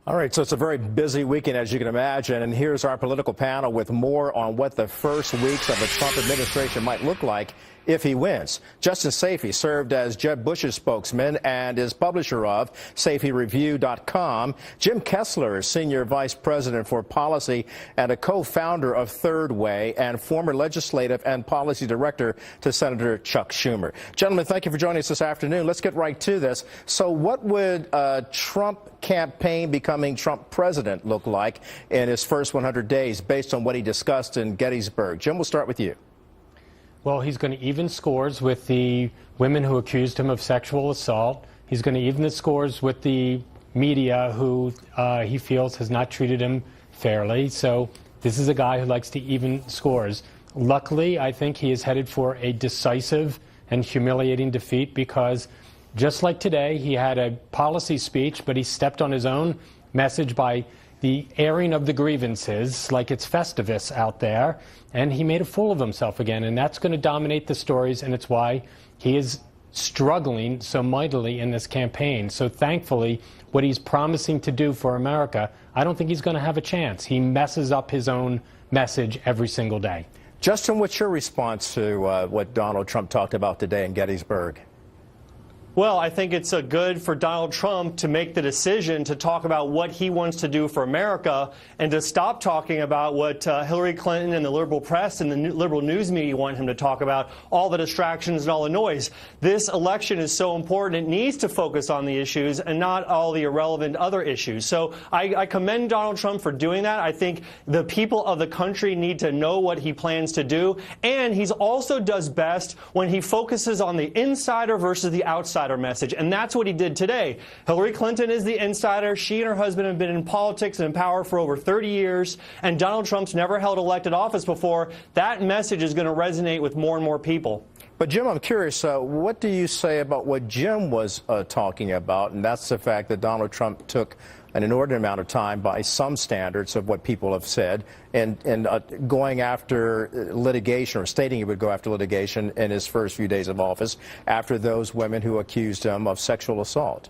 All right, so it's a very busy weekend, as you can imagine, and here's our political panel with more on what the first weeks of the Trump administration might look like if he wins. Justice Sayfie served as Jeb Bush's spokesman and is publisher of SayfieReview.com. Jim Kessler is Senior Vice President for Policy and a co-founder of Third Way and former Legislative and Policy Director to Senator Chuck Schumer. Gentlemen, thank you for joining us this afternoon. Let's get right to this. So what would Trump campaign becoming Trump president look like in his first 100 days based on what he discussed in Gettysburg? Jim, we'll start with you. Well, he's going to even scores with the women who accused him of sexual assault. He's going to even the scores with the media who he feels has not treated him fairly. So this is a guy who likes to even scores. Luckily, I think he is headed for a decisive and humiliating defeat because just like today, he had a policy speech, but he stepped on his own message by the airing of the grievances like it's Festivus out there, and he made a fool of himself again, and that's going to dominate the stories, and it's why he is struggling so mightily in this campaign. So thankfully, what he's promising to do for America, I don't think he's going to have a chance. He messes up his own message every single day. Justin, what's your response to what Donald Trump talked about today in Gettysburg? Well, I think it's good for Donald Trump to make the decision to talk about what he wants to do for America and to stop talking about what Hillary Clinton and the liberal press and the liberal news media want him to talk about, all the distractions and all the noise. This election is so important. It needs to focus on the issues and not all the irrelevant other issues. So I commend Donald Trump for doing that. I think the people of the country need to know what he plans to do. And he also does best when he focuses on the insider versus the outsider message, and that's what he did today. Hillary Clinton is the insider. She and her husband have been in politics and in power for over 30 years, and Donald Trump's never held elected office before. That message is going to resonate with more and more people. But, Jim, I'm curious, what do you say about what Jim was talking about, and that's the fact that Donald Trump took an inordinate amount of time by some standards of what people have said and going after litigation or stating he would go after litigation in his first few days of office after those women who accused him of sexual assault?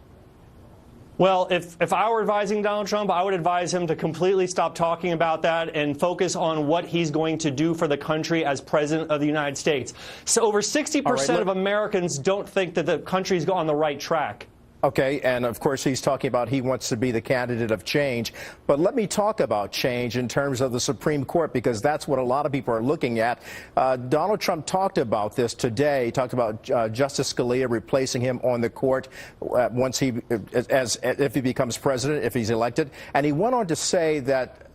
Well, if I were advising Donald Trump, I would advise him to completely stop talking about that and focus on what he's going to do for the country as president of the United States. So over 60% of Americans don't think that the country's on the right track. Okay, and of course he's talking about he wants to be the candidate of change. But let me talk about change in terms of the Supreme Court, because that's what a lot of people are looking at. Donald Trump talked about this today. He talked about Justice Scalia replacing him on the court once if he becomes president, if he's elected. And he went on to say that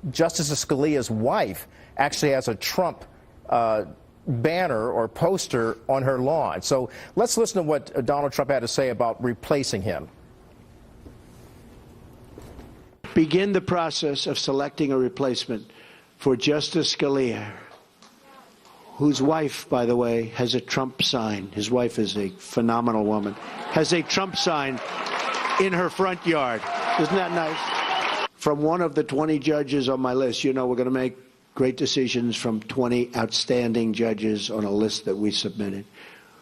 Justice Scalia's wife actually has a Trump banner or poster on her lawn. So let's listen to what Donald Trump had to say about replacing him. Begin the process of selecting a replacement for Justice Scalia, whose wife, by the way, has a Trump sign. His wife is a phenomenal woman. Has a Trump sign in her front yard. Isn't that nice? From one of the 20 judges on my list, you know we're going to make great decisions from 20 outstanding judges on a list that we submitted,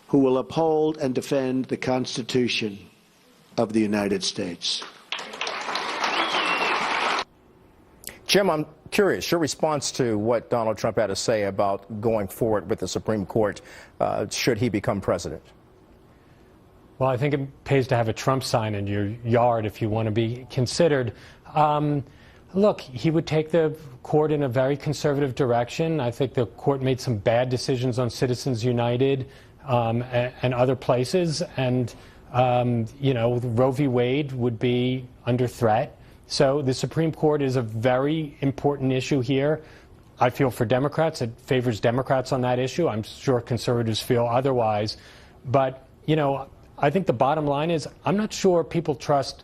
who will uphold and defend the Constitution of the United States. Jim, I'm curious, your response to what Donald Trump had to say about going forward with the Supreme Court should he become president? Well, I think it pays to have a Trump sign in your yard if you want to be considered. Look, he would take the court in a very conservative direction. I think the court made some bad decisions on Citizens United and other places. And, you know, Roe v. Wade would be under threat. So the Supreme Court is a very important issue here. I feel for Democrats. It favors Democrats on that issue. I'm sure conservatives feel otherwise. But, you know, I think the bottom line is I'm not sure people trust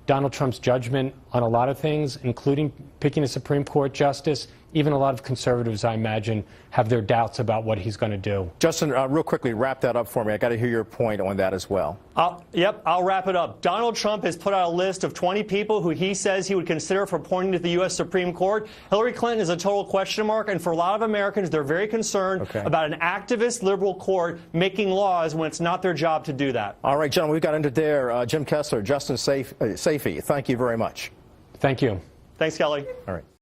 Donald Trump's judgment on a lot of things, including picking a Supreme Court justice. Even a lot of conservatives, I imagine, have their doubts about what he's going to do. Justin, real quickly, wrap that up for me. I got to hear your point on that as well. Yep, I'll wrap it up. Donald Trump has put out a list of 20 people who he says he would consider for appointing to the U.S. Supreme Court. Hillary Clinton is a total question mark, and for a lot of Americans, they're very concerned about an activist liberal court making laws when it's not their job to do that. All right, gentlemen, we've got into there. Jim Kessler, Justin Sayfie, thank you very much. Thank you. Thanks, Kelly. All right.